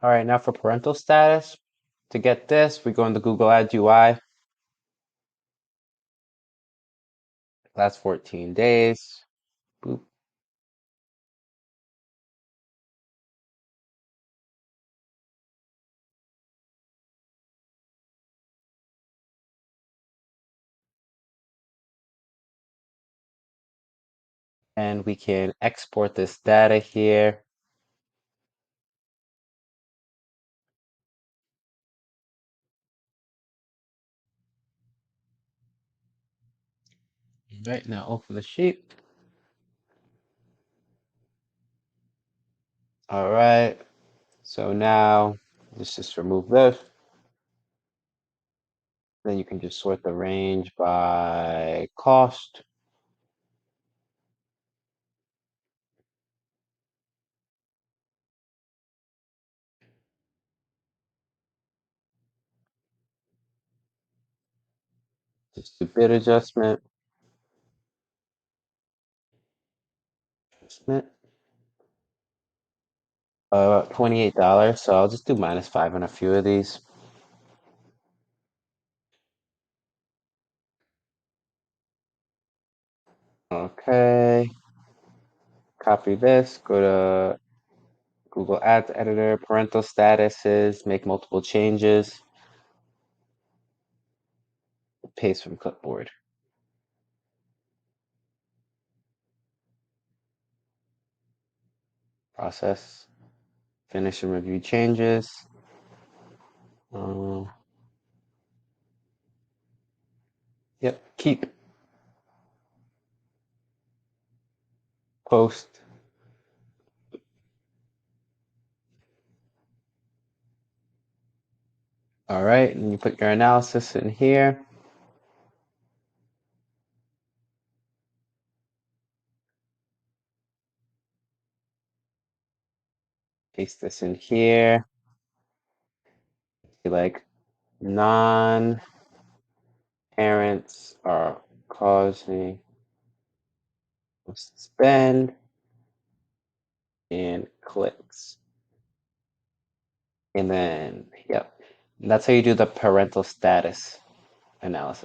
All right, now for parental status. To get this, we go into Google Ads UI. Last 14 days. Boop. And we can export this data here. Right now, open the sheet. All right. So now let's just remove this. Then you can just sort the range by cost. Just do bid adjustment. $28. So I'll just do -5 on a few of these. Okay. Copy this. Go to Google Ads Editor, parental statuses, make multiple changes. Paste from clipboard. Process. Finish and review changes. Yep. Keep. Post. All right. And you put your analysis in here. Paste this in here. Like non-parents are causing spend and clicks. And then, yep. That's how you do the parental status analysis.